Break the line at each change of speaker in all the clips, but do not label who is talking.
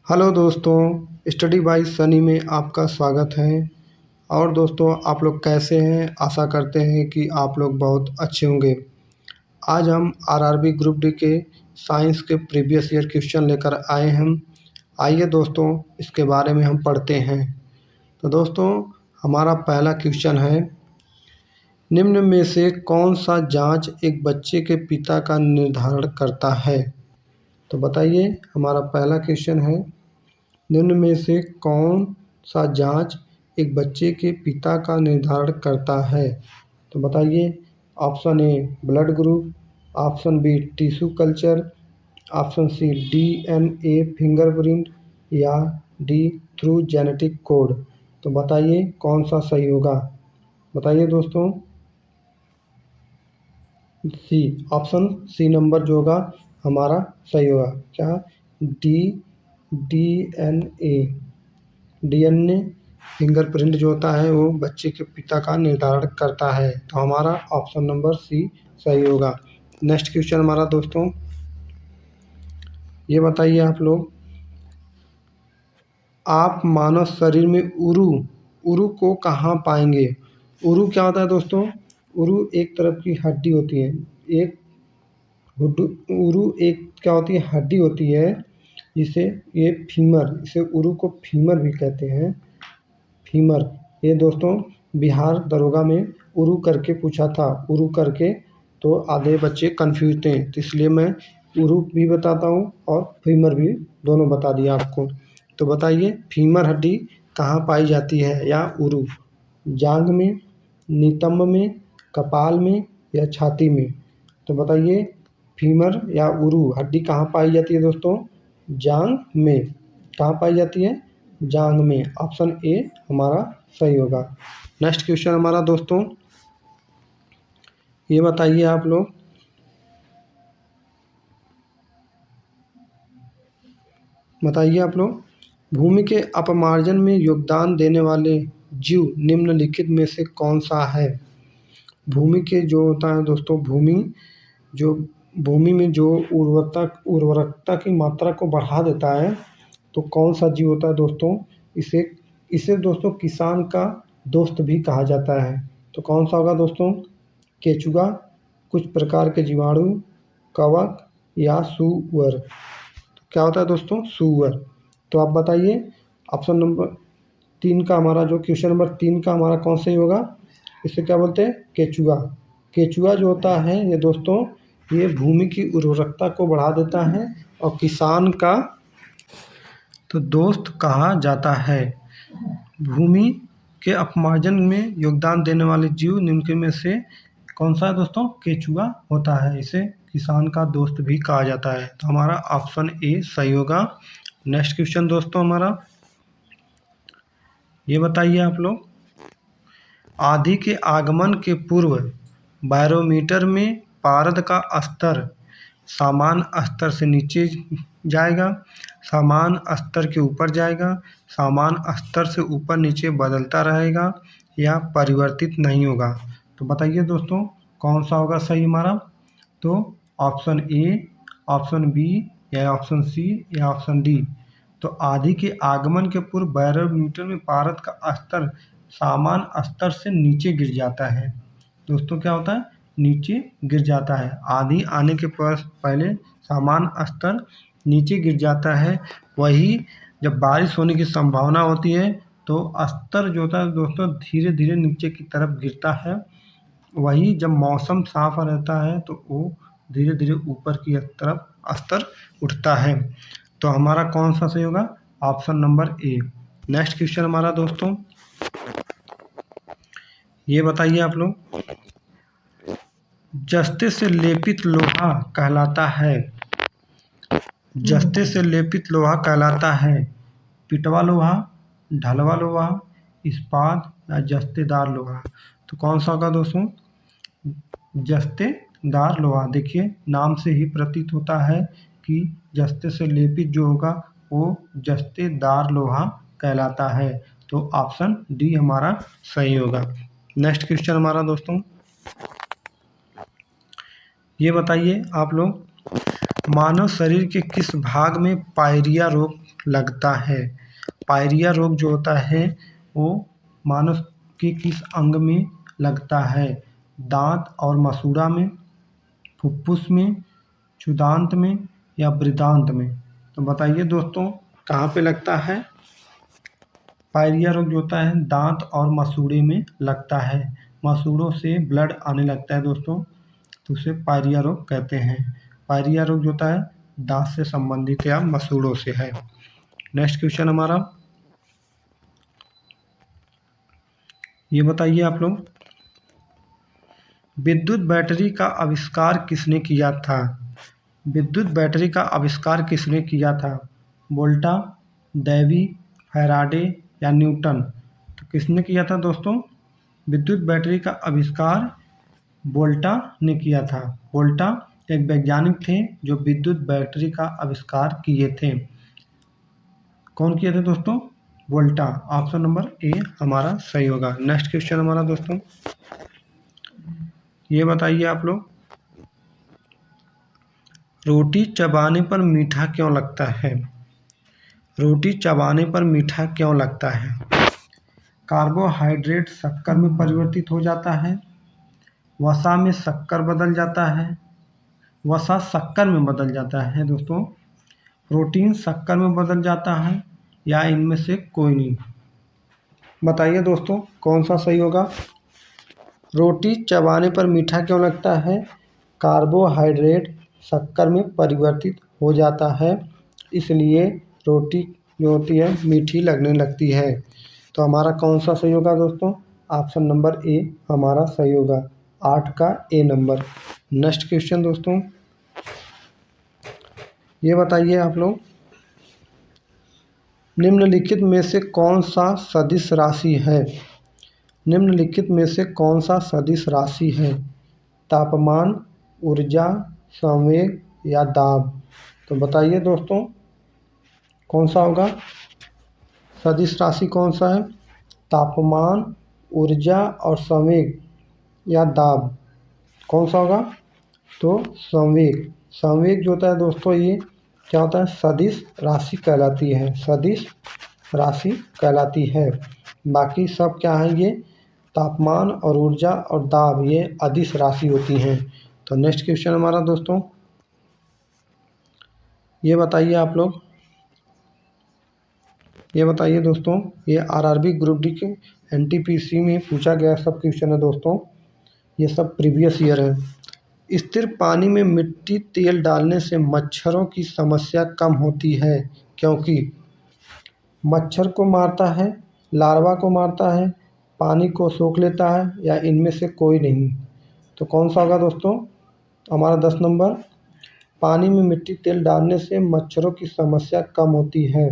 Hello दोस्तों, study bye Sunny में आपका स्वागत है। और दोस्तों, आप लोग कैसे हैं? आशा करते हैं कि आप लोग बहुत अच्छे होंगे। आज हम आरआरबी ग्रुप डी के साइंस के प्रीवियस ईयर क्वेश्चन लेकर आए हैं। आइए दोस्तों, इसके बारे में हम पढ़ते हैं। तो दोस्तों, हमारा पहला क्वेश्चन है, निम्न में से कौन सा जांच एक बच्चे के पिता का निर्धारण करता है? तो बताइए, हमारा पहला क्वेश्चन है, निम्न में से कौन सा जांच एक बच्चे के पिता का निर्धारण करता है? तो बताइए। Option A blood group, option B tissue culture, option C DNA fingerprint या डी थ्रू जेनेटिक कोड। तो बताइए कौन सा सही होगा? बताइए दोस्तों। सी, ऑप्शन सी नंबर जो होगा हमारा सही होगा। क्या? डीएनए डीएनए फिंगरप्रिंट जो होता है वो बच्चे के पिता का निर्धारण करता है। तो हमारा ऑप्शन नंबर सी सही होगा। नेक्स्ट क्वेश्चन हमारा दोस्तों, ये बताइए आप लोग, आप मानव शरीर में उरु उरु को कहाँ पाएंगे? उरु क्या होता है दोस्तों? उरु एक तरफ की हड्डी होती है। एक उरु एक क्या होती है? हड्डी होती है, जिसे ये फीमर, इसे उरु को फीमर भी कहते हैं। फीमर। ये दोस्तों बिहार दरोगा में उरु करके पूछा था, उरु करके, तो आधे बच्चे कंफ्यूज थे, तो इसलिए मैं उरु भी बताता हूँ और फीमर भी, दोनों बता दिया आपको। तो बताइए, फीमर हड्डी कहाँ पाई जाती है या उरु? जांघ में, नितंब में, कपाल में या छाती में? तो बताइए, फीमर या उरु हड्डी कहाँ पाई जाती है दोस्तों? जांघ में। कहाँ पाई जाती है? जांघ में। ऑप्शन ए हमारा सही होगा। नेक्स्ट क्वेश्चन हमारा दोस्तों, ये बताइए आप लोग, भूमि के अपमार्जन में योगदान देने वाले जीव निम्नलिखित में से कौन सा है? भूमि के जो होता है दोस्तों, भूमि में जो उर्वरकता की मात्रा को बढ़ा देता है, तो कौन सा जीव होता है दोस्तों? इसे इसे दोस्तों किसान का दोस्त भी कहा जाता है। तो कौन सा होगा दोस्तों? केचुआ, कुछ प्रकार के जीवाणु, कवक या सूअर? तो क्या होता है दोस्तों? सूअर। तो आप बताइए, ऑप्शन नंबर 3 का हमारा, जो क्वेश्चन नंबर 3 का हमारा कौन सही होगा? इसे क्या बोलते हैं? केचुआ। केचुआ जो होता है ये दोस्तों, ये भूमि की उर्वरकता को बढ़ा देता है और किसान का तो दोस्त कहा जाता है। भूमि के अपमार्जन में योगदान देने वाले जीव निम्न में से कौन सा है दोस्तों? केचुआ होता है। इसे किसान का दोस्त भी कहा जाता है। तो हमारा ऑप्शन ए सही होगा। नेक्स्ट क्वेश्चन दोस्तों हमारा, ये बताइए आप लोग, आंधी के आगमन के पूर्व बैरोमीटर में पारद का स्तर सामान्य स्तर से नीचे जाएगा, सामान्य स्तर के ऊपर जाएगा, सामान्य स्तर से ऊपर नीचे बदलता रहेगा या परिवर्तित नहीं होगा? तो बताइए दोस्तों, कौन सा होगा सही हमारा? तो ऑप्शन ए, ऑप्शन बी या ऑप्शन सी या ऑप्शन डी? तो आंधी के आगमन के पूर्व बैरोमीटर में पारद का स्तर सामान्य स्तर से नीचे गिर जाता है। दोस्तों क्या होता है? नीचे गिर जाता है। आंधी आने के पहले सामान्य स्तर नीचे गिर जाता है। वही जब बारिश होने की संभावना होती है तो स्तर जो होता है दोस्तों धीरे धीरे नीचे की तरफ गिरता है। वही जब मौसम साफ रहता है तो वो धीरे धीरे ऊपर की तरफ स्तर उठता है। तो हमारा कौन सा सही होगा? Option number A. Next question हमारा दोस्तों, ये बताइए आप लोग, जस्ते से लेपित लोहा कहलाता है, जस्ते से लेपित लोहा कहलाता है पिटवा लोहा, ढलवा लोहा, इस्पात या जस्तेदार लोहा? तो कौन सा होगा दोस्तों? जस्तेदार लोहा। देखिए, नाम से ही प्रतीत होता है कि जस्ते से लेपित जो होगा वो जस्तेदार लोहा कहलाता है। तो ऑप्शन डी हमारा सही होगा। नेक्स्ट क्वेश्चन हमारा दोस्तों, ये बताइए आप लोग, मानव शरीर के किस भाग में पायरिया रोग लगता है? पायरिया रोग जो होता है वो मानव के किस अंग में लगता है? दांत और मसूड़ा में, फुफ्फुस में, क्षुदांत में या बृदांत में? तो बताइए दोस्तों, कहाँ पे लगता है? पायरिया रोग जो होता है दांत और मसूड़े में लगता है। मसूड़ों से ब्लड आने लगता है दोस्तों, तो उसे पायरिया रोग कहते हैं। पायरिया रोग जो होता है दांत से संबंधित या मसूड़ों से है। नेक्स्ट क्वेश्चन हमारा, ये बताइए आप लोग, विद्युत बैटरी का आविष्कार किसने किया था? विद्युत बैटरी का आविष्कार किसने किया था? वोल्टा, डेवी, फैराडे या न्यूटन? तो किसने किया था दोस्तों? विद्युत बैटरी का आविष्कार वोल्टा ने किया था। वोल्टा एक वैज्ञानिक थे जो विद्युत बैटरी का आविष्कार किए थे। कौन किए थे दोस्तों? वोल्टा। ऑप्शन नंबर ए हमारा सही होगा। नेक्स्ट क्वेश्चन हमारा दोस्तों, ये बताइए आप लोग, रोटी चबाने पर मीठा क्यों लगता है? रोटी चबाने पर मीठा क्यों लगता है? कार्बोहाइड्रेट शक्कर में परिवर्तित हो जाता है, वसा में शक्कर बदल जाता है, वसा शक्कर में बदल जाता है दोस्तों, प्रोटीन शक्कर में बदल जाता है या इनमें से कोई नहीं? बताइए दोस्तों, कौन सा सही होगा? रोटी चबाने पर मीठा क्यों लगता है? कार्बोहाइड्रेट शक्कर में परिवर्तित हो जाता है, इसलिए रोटी जो होती है मीठी लगने लगती है। तो हमारा कौन सा सही होगा दोस्तों? ऑप्शन नंबर ए हमारा सही होगा, 8 का ए नंबर। नेक्स्ट क्वेश्चन दोस्तों, ये बताइए आप लोग, निम्नलिखित में से कौन सा सदिश राशि है? निम्नलिखित में से कौन सा सदिश राशि है? तापमान, ऊर्जा, संवेग या दाब? तो बताइए दोस्तों, कौन सा होगा? सदिश राशि कौन सा है? तापमान, ऊर्जा और संवेग या दाब? कौन सा होगा? तो संवेग। संवेग जो होता है दोस्तों, ये क्या होता है? सदिश राशि कहलाती है, सदिश राशि कहलाती है। बाकी सब क्या है? ये तापमान और ऊर्जा और दाब ये अदिश राशि होती हैं। तो नेक्स्ट क्वेश्चन हमारा दोस्तों, ये बताइए आप लोग, ये बताइए दोस्तों, ये आरआरबी ग्रुप डी के एनटीपीसी में पूछा गया सब क्वेश्चन है दोस्तों, ये सब प्रीवियस ईयर है। स्थिर पानी में मिट्टी तेल डालने से मच्छरों की समस्या कम होती है, क्योंकि मच्छर को मारता है, लार्वा को मारता है, पानी को सोख लेता है या इनमें से कोई नहीं? तो कौन सा होगा दोस्तों? हमारा 10 नंबर, पानी में मिट्टी तेल डालने से मच्छरों की समस्या कम होती है।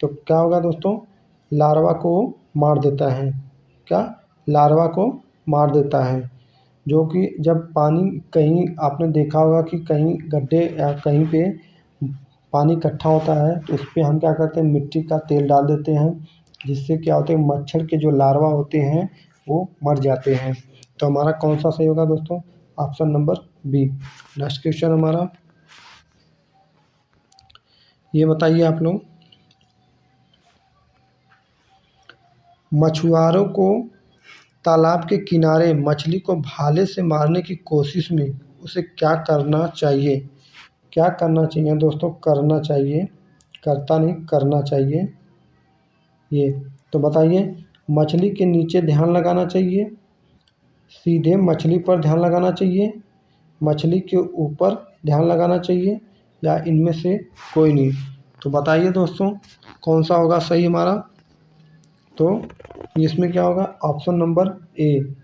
तो क्या होगा दोस्तों? लार्वा को मार देता है। क्या? लार्वा को मार देता है। जो कि जब पानी कहीं आपने देखा होगा कि कहीं गड्ढे या कहीं पे पानी इकट्ठा होता है तो उस पर हम क्या करते हैं? मिट्टी का तेल डाल देते हैं, जिससे क्या होता है? मच्छर के जो लार्वा होते हैं वो मर जाते हैं। तो हमारा कौन सा सही होगा दोस्तों? Option number B. Next question हमारा, ये बताइए आप लोग, मछुआरों को तालाब के किनारे मछली को भाले से मारने की कोशिश में उसे क्या करना चाहिए? क्या करना चाहिए दोस्तों? करना चाहिए, करता नहीं, करना चाहिए। ये तो बताइए, मछली के नीचे ध्यान लगाना चाहिए, सीधे मछली पर ध्यान लगाना चाहिए, मछली के ऊपर ध्यान लगाना चाहिए या इनमें से कोई नहीं? तो बताइए दोस्तों, कौन सा होगा सही हमारा? तो इसमें क्या होगा? ऑप्शन नंबर ए,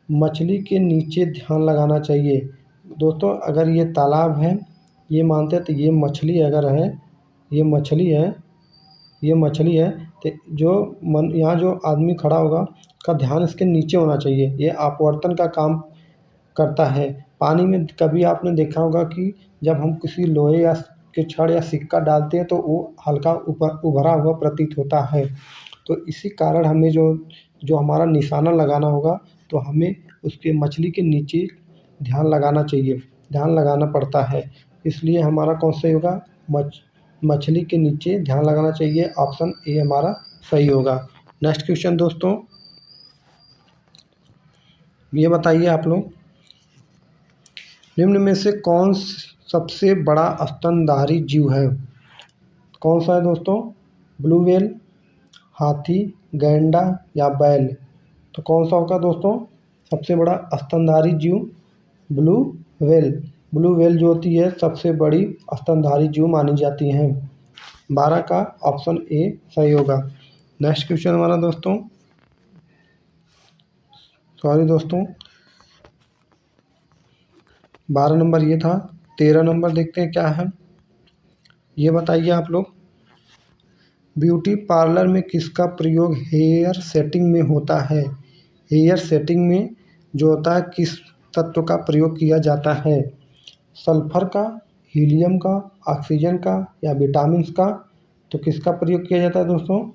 मछली के नीचे ध्यान लगाना चाहिए। दोस्तों अगर ये तालाब है, ये मानते हैं तो ये मछली अगर है, ये मछली है, ये मछली है, तो यहाँ जो आदमी खड़ा होगा का ध्यान इसके नीचे होना चाहिए। ये अपवर्तन का काम करता है। पानी में कभी आपने देखा होगा कि जब हम किसी लोहे या के छड़ या सिक्का डालते हैं तो वो हल्का ऊपर उभरा हुआ प्रतीत होता है। तो इसी कारण हमें जो जो हमारा निशाना लगाना होगा तो हमें उसके मछली के नीचे ध्यान लगाना चाहिए, ध्यान लगाना पड़ता है। इसलिए हमारा कौन सही होगा, मछली के नीचे ध्यान लगाना चाहिए, ऑप्शन ए हमारा सही होगा। नेक्स्ट क्वेश्चन दोस्तों, ये बताइए आप लोग, निम्न में से कौन सबसे बड़ा स्तनधारी जीव है? कौन सा है दोस्तों? ब्लू व्हेल, हाथी, गैंडा या बैल? तो कौन सा होगा दोस्तों सबसे बड़ा स्तनधारी जीव? Blue whale. ब्लू व्हेल जो होती है सबसे बड़ी स्तनधारी जीव मानी जाती हैं। 12 का ऑप्शन ए सही होगा। नेक्स्ट क्वेश्चन हमारा दोस्तों, सॉरी दोस्तों 12 नंबर ये था। 13 नंबर देखते हैं क्या है, ये बताइए आप लोग, ब्यूटी पार्लर में किसका प्रयोग हेयर सेटिंग में होता है? हेयर सेटिंग में जो होता है किस तत्व का प्रयोग किया जाता है? सल्फर का, हीलियम का, ऑक्सीजन का या विटामिन्स का? तो किसका प्रयोग किया जाता है दोस्तों?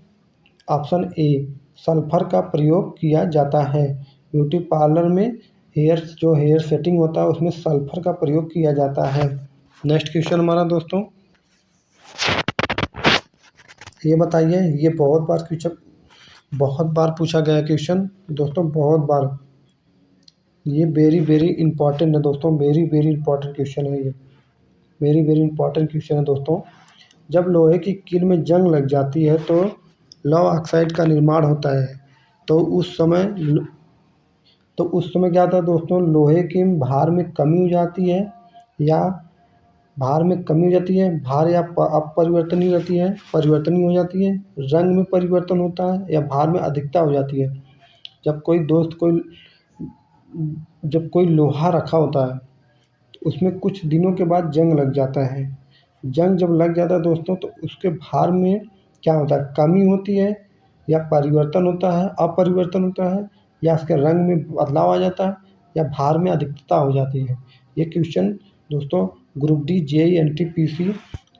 ऑप्शन ए सल्फर का प्रयोग किया जाता है। ब्यूटी पार्लर में हेयर सेटिंग होता है उसमें सल्फर का प्रयोग किया जाता है। नेक्स्ट क्वेश्चन हमारा दोस्तों, ये बताइए, ये बहुत बार पूछा गया क्वेश्चन दोस्तों, बहुत बार। ये वेरी वेरी इंपॉर्टेंट है दोस्तों, वेरी वेरी इंपॉर्टेंट क्वेश्चन है ये, वेरी वेरी इंपॉर्टेंट क्वेश्चन है दोस्तों। जब लोहे की कील में जंग लग जाती है तो लौह ऑक्साइड का निर्माण होता है। तो उस समय क्या होता है दोस्तों, लोहे के भार में कमी हो जाती है या भार या अपरिवर्तनीय रहती है, परिवर्तनीय हो जाती है, रंग में परिवर्तन होता है या भार में अधिकता हो जाती है। जब कोई लोहा रखा होता है तो उसमें कुछ दिनों के बाद जंग लग जाता है। जंग जब लग जाता है दोस्तों तो उसके भार में क्या होता है, कमी होती है या परिवर्तन होता है, अपरिवर्तन होता है, या उसके रंग में बदलाव आ जाता है या भार में अधिकता हो जाती है। ये क्वेश्चन दोस्तों ग्रुप डी, जेईई, एनटीपीसी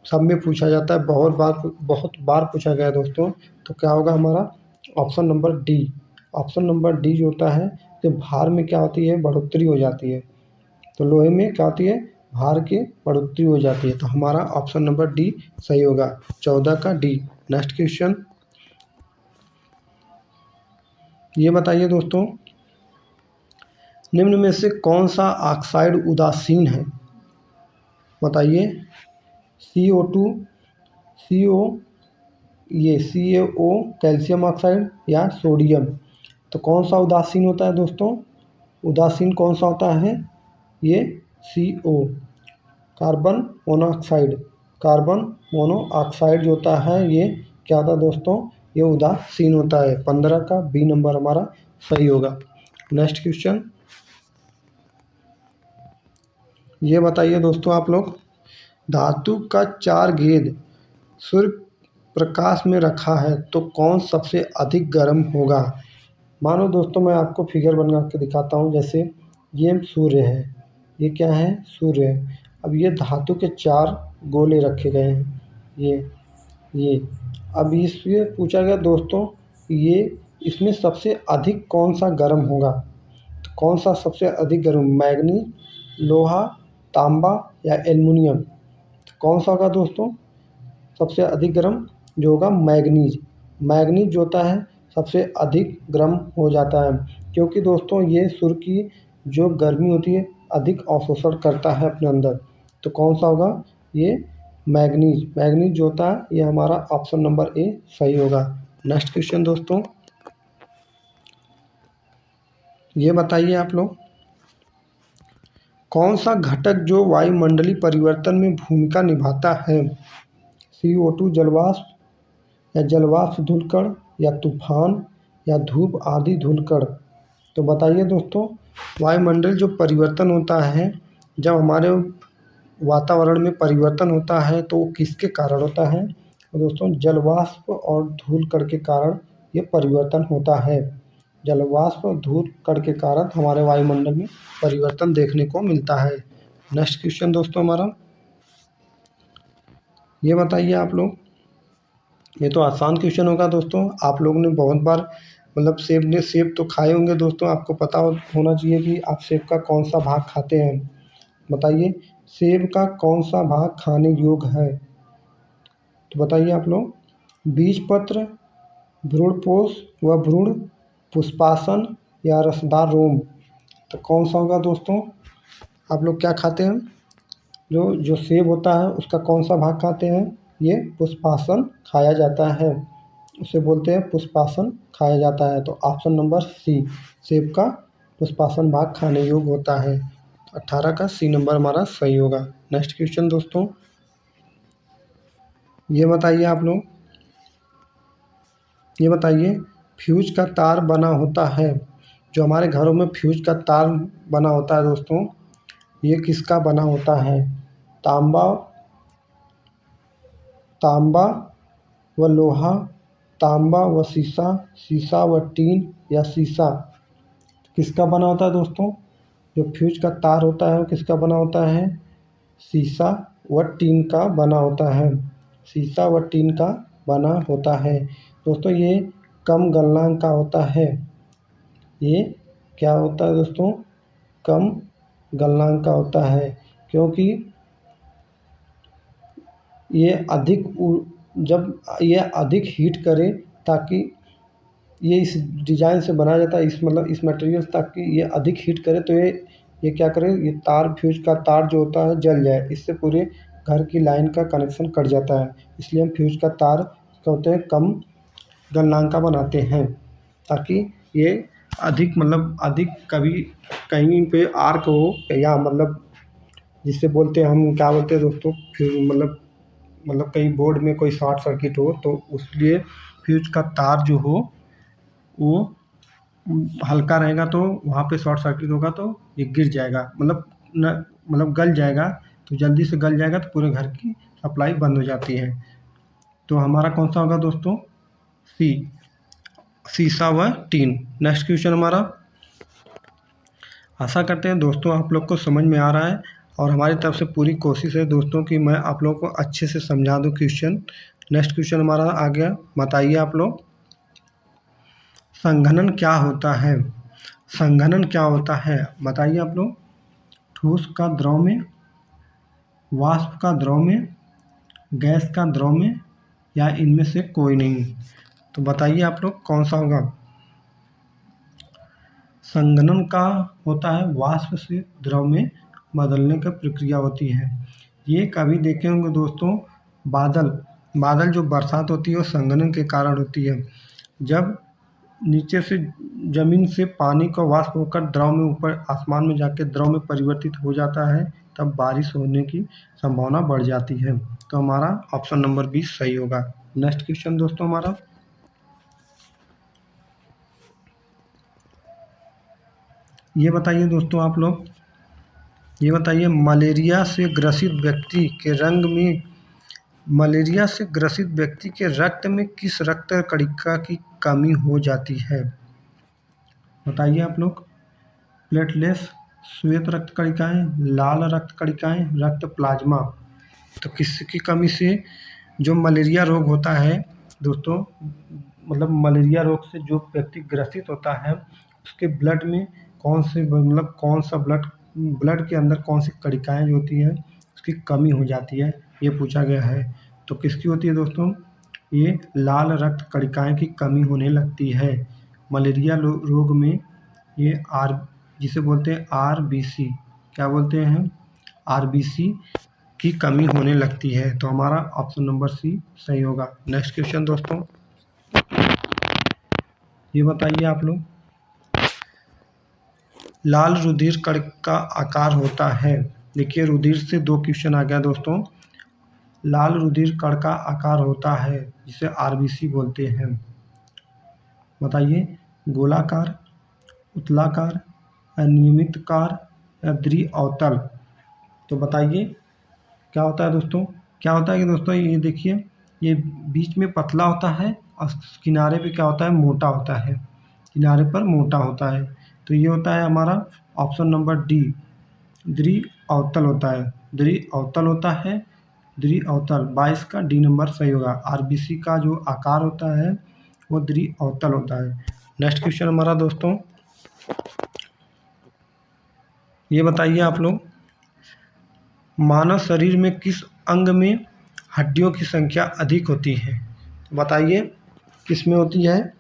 सब में पूछा जाता है, बहुत बार पूछा गया है दोस्तों। तो क्या होगा हमारा option number D. Option number D जो होता है कि भार में क्या होती है, बढ़ोतरी हो जाती है। तो लोहे में क्या होती है, भार की बढ़ोतरी हो जाती है। तो हमारा ऑप्शन नंबर डी सही होगा, 14 का डी। नेक्स्ट क्वेश्चन, ये बताइए दोस्तों, निम्न में से कौन सा ऑक्साइड उदासीन है? बताइए, CO2, CO, ये CaO कैल्शियम ऑक्साइड या सोडियम? तो कौन सा उदासीन होता है दोस्तों? उदासीन कौन सा होता है? ये CO कार्बन मोनोऑक्साइड जो होता है ये क्या होता है दोस्तों, ये उदासीन होता है। 15 का बी नंबर हमारा सही होगा। नेक्स्ट क्वेश्चन, ये बताइए दोस्तों आप लोग, धातु का 4 गेंद सूर्य प्रकाश में रखा है तो कौन सबसे अधिक गर्म होगा? मानो दोस्तों मैं आपको फिगर बना के दिखाता हूँ, जैसे ये सूर्य है, ये क्या है, सूर्य है। अब ये धातु के 4 गोले रखे गए हैं, ये अब इससे पूछा गया दोस्तों, ये इसमें सबसे अधिक कौन सा गर्म होगा? तो कौन सा सबसे अधिक गर्म, मैग्नीज, लोहा, तांबा या एल्युमिनियम? तो कौन सा होगा दोस्तों सबसे अधिक गर्म? जो होगा मैग्नीज जो होता है सबसे अधिक गर्म हो जाता है, क्योंकि दोस्तों ये सूर्य की जो गर्मी होती है अधिक अवशोषण करता है अपने अंदर। तो कौन सा होगा, ये मैग्नीज जो होता है ये हमारा ऑप्शन नंबर ए सही होगा। नेक्स्ट क्वेश्चन दोस्तों, ये बताइए आप लोग, कौन सा घटक जो वायुमंडलीय परिवर्तन में भूमिका निभाता है? CO2 जलवाष्प या जलवाष्प धूलकण या तूफान या धूप आदि धूलकण? तो बताइए दोस्तों, वायुमंडल जो परिवर्तन होता है, जब हमारे वातावरण में परिवर्तन होता है तो वो किसके कारण होता है? तो दोस्तों जलवाष्प और धूलकण के कारण ये परिवर्तन होता है। जलवाष्प और धूलकण के कारण हमारे वायुमंडल में परिवर्तन देखने को मिलता है। नेक्स्ट क्वेश्चन दोस्तों हमारा, ये बताइए आप लोग, ये तो आसान क्वेश्चन होगा दोस्तों, आप लोगों ने बहुत बार मतलब सेब तो खाए होंगे दोस्तों, आपको पता होना चाहिए कि आप सेब का कौन सा भाग खाते हैं। बताइए, सेब का कौन सा भाग खाने योग्य है? तो बताइए आप लोग। बीज पत्र, भ्रूणपोष व भ्रूण, पुष्पासन या रसदार रोम। तो कौन सा होगा दोस्तों? आप लोग क्या खाते हैं? जो जो सेब होता है उसका कौन सा भाग खाते हैं? ये पुष्पासन खाया जाता है, उसे बोलते हैं पुष्पासन खाया जाता है। तो ऑप्शन नंबर सी, सेब का पुष्पासन भाग खाने योग्य होता है। 18 का सी नंबर हमारा सही होगा। नेक्स्ट क्वेश्चन दोस्तों, ये बताइए आप लोग, ये बताइए फ्यूज का तार बना होता है, जो हमारे घरों में फ्यूज का तार बना होता है दोस्तों, ये किसका बना होता है? तांबा, तांबा व लोहा, तांबा व शीशा, शीशा व टीन या शीशा? किसका बना होता है दोस्तों? जो फ्यूज का तार होता है वो किसका बना होता है? शीशा व टीन का बना होता है, शीशा व टीन का बना होता है। दोस्तों ये कम गलनांक का होता है, ये क्या होता है दोस्तों? कम गलनांक का होता है, क्योंकि ये जब ये अधिक हीट करे, ताकि ये इस डिज़ाइन से बनाया जाता है, इस मतलब इस मटेरियल ताकि ये अधिक हीट करे तो ये क्या करे, ये तार, फ्यूज का तार जो होता है जल जाए, इससे पूरे घर की लाइन का कनेक्शन कट जाता है। इसलिए हम फ्यूज का तार क्या होते हैं, कम गलनांक का बनाते हैं, ताकि ये अधिक मतलब अधिक कभी कहीं पे आर्क हो, या मतलब जिससे बोलते हैं हम क्या बोलते हैं दोस्तों, फिर मतलब कहीं बोर्ड में कोई शॉर्ट सर्किट हो तो उसलिए फ्यूज का तार जो हो वो हल्का रहेगा, तो वहाँ पे शॉर्ट सर्किट होगा तो ये गिर जाएगा, मतलब गल जाएगा, तो जल्दी से गल जाएगा तो पूरे घर की सप्लाई बंद हो जाती है। तो हमारा कौन सा होगा दोस्तों? सी, शीशा व टीन। नेक्स्ट क्वेश्चन हमारा, आशा करते हैं दोस्तों आप लोग को समझ में आ रहा है, और हमारी तरफ से पूरी कोशिश है दोस्तों कि मैं आप लोगों को अच्छे से समझा दूं क्वेश्चन। नेक्स्ट क्वेश्चन हमारा आ गया, बताइए आप लोग, संघनन क्या होता है? संघनन क्या होता है बताइए आप लोग। ठोस का द्रव में, वाष्प का द्रव में, गैस का द्रव में, या इनमें से कोई नहीं? तो बताइए आप लोग कौन सा होगा? संघनन का होता है वाष्प से द्रव में बदलने की प्रक्रिया होती है। ये कभी देखे होंगे दोस्तों, बादल जो बरसात होती है वो संघनन के कारण होती है। जब नीचे से ज़मीन से पानी का वाष्प होकर द्रव में ऊपर आसमान में जाके द्रव में परिवर्तित हो जाता है, तब बारिश होने की संभावना बढ़ जाती है। तो हमारा ऑप्शन नंबर 20 सही होगा। नेक्स्ट क्वेश्चन दोस्तों हमारा, ये बताइए दोस्तों आप लोग, ये बताइए मलेरिया से ग्रसित व्यक्ति के रंग में, मलेरिया से ग्रसित व्यक्ति के रक्त में किस रक्त कणिका की कमी हो जाती है? बताइए आप लोग। प्लेटलेट्स, श्वेत रक्त कणिकाएँ, लाल रक्त कणिकाएँ, रक्त प्लाज्मा। तो किसकी कमी से जो मलेरिया रोग होता है दोस्तों, मतलब मलेरिया रोग से जो व्यक्ति ग्रसित होता है उसके ब्लड में कौन सा ब्लड के अंदर कौन सी कणिकाएँ जो होती हैं उसकी कमी हो जाती है, ये पूछा गया है। तो किसकी होती है दोस्तों? ये लाल रक्त कणिकाएँ की कमी होने लगती है मलेरिया रोग में। ये जिसे बोलते हैं आरबीसी, क्या बोलते हैं? आरबीसी की कमी होने लगती है। तो हमारा ऑप्शन नंबर सी सही होगा। नेक्स्ट क्वेश्चन दोस्तों, ये बताइए आप लोग, लाल रुधिर कण का आकार होता है। देखिए रुधिर से 2 क्वेश्चन आ गया दोस्तों। लाल रुधिर कण का आकार होता है जिसे आरबीसी बोलते हैं। बताइए, गोलाकार, उत्तलाकार, अनियमितकार या द्विअवतल? तो बताइए क्या होता है दोस्तों? क्या होता है कि दोस्तों ये देखिए, ये बीच में पतला होता है और किनारे पे क्या होता है, मोटा होता है, किनारे पर मोटा होता है। तो ये होता है हमारा ऑप्शन नंबर डी, द्विअवतल होता है, द्विअवतल होता है, द्विअवतल। 22 का डी नंबर सही होगा। आरबीसी का जो आकार होता है वो द्विअवतल होता है। नेक्स्ट क्वेश्चन हमारा दोस्तों, ये बताइए आप लोग, मानव शरीर में किस अंग में हड्डियों की संख्या अधिक होती है? बताइए किस में होती है?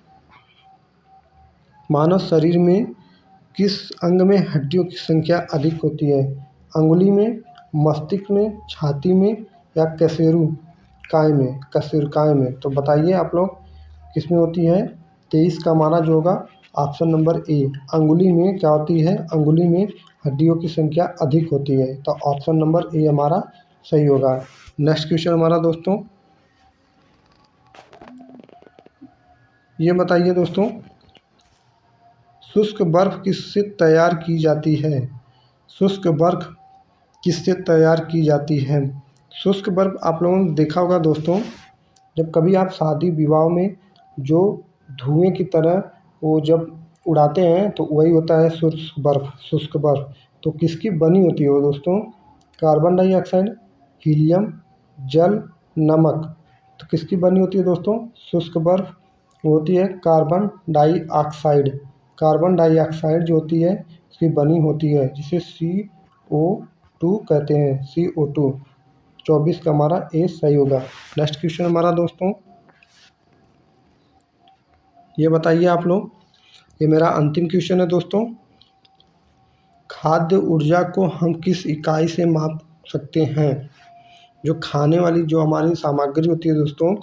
मानव शरीर में किस अंग में हड्डियों की संख्या अधिक होती है? अंगुली में, मस्तिष्क में, छाती में या कशेरुकाय में? तो बताइए आप लोग किस में होती है? 23 का हमारा जो होगा ऑप्शन नंबर ए, अंगुली में क्या होती है? अंगुली में हड्डियों की संख्या अधिक होती है, तो ऑप्शन नंबर ए हमारा सही होगा। नेक्स्ट क्वेश्चन हमारा दोस्तों, ये बताइए दोस्तों, शुष्क बर्फ किससे तैयार की जाती है? शुष्क बर्फ किससे तैयार की जाती है? शुष्क बर्फ आप लोगों ने देखा होगा दोस्तों, जब कभी आप शादी विवाह में जो धुएं की तरह वो जब उड़ाते हैं तो वही होता है शुष्क बर्फ। शुष्क बर्फ तो किसकी बनी होती है वो दोस्तों? कार्बन डाइऑक्साइड, हीलियम, जल, नमक। तो किसकी बनी होती है दोस्तों शुष्क बर्फ? वो होती है कार्बन डाइऑक्साइड। कार्बन डाइऑक्साइड जो होती है इसकी बनी होती है, जिसे CO2 कहते हैं। CO2। 24 का हमारा ए सही होगा। नेक्स्ट क्वेश्चन हमारा दोस्तों, ये बताइए आप लोग, ये मेरा अंतिम क्वेश्चन है दोस्तों, खाद्य ऊर्जा को हम किस इकाई से माप सकते हैं? जो खाने वाली जो हमारी सामग्री होती है दोस्तों,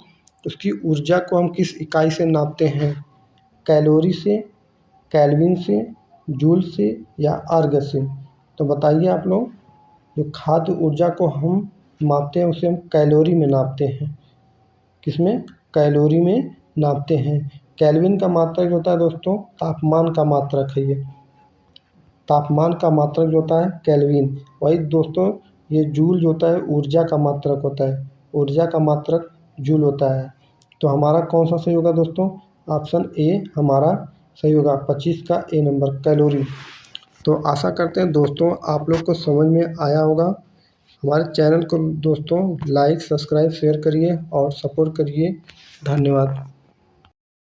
उसकी ऊर्जा को हम किस इकाई से नापते हैं? कैलोरी से, केल्विन से, जूल से या अर्ग से? तो बताइए आप लोग, जो खाद्य ऊर्जा को हम मापते हैं उसे हम कैलोरी में नापते हैं। किसमें? कैलोरी में नापते हैं। केल्विन का मात्रक होता है दोस्तों तापमान का मात्रक है, ये तापमान का मात्रक जो होता है केल्विन। वही दोस्तों ये जूल जो होता है ऊर्जा का मात्रक होता है, ऊर्जा का मात्रक जूल होता है। तो हमारा कौन सा सही होगा दोस्तों? ऑप्शन ए हमारा सही होगा। 25 का ए नंबर कैलोरी। तो आशा करते हैं दोस्तों आप लोग को समझ में आया होगा। हमारे चैनल को दोस्तों लाइक, सब्सक्राइब, शेयर करिए और सपोर्ट करिए। धन्यवाद।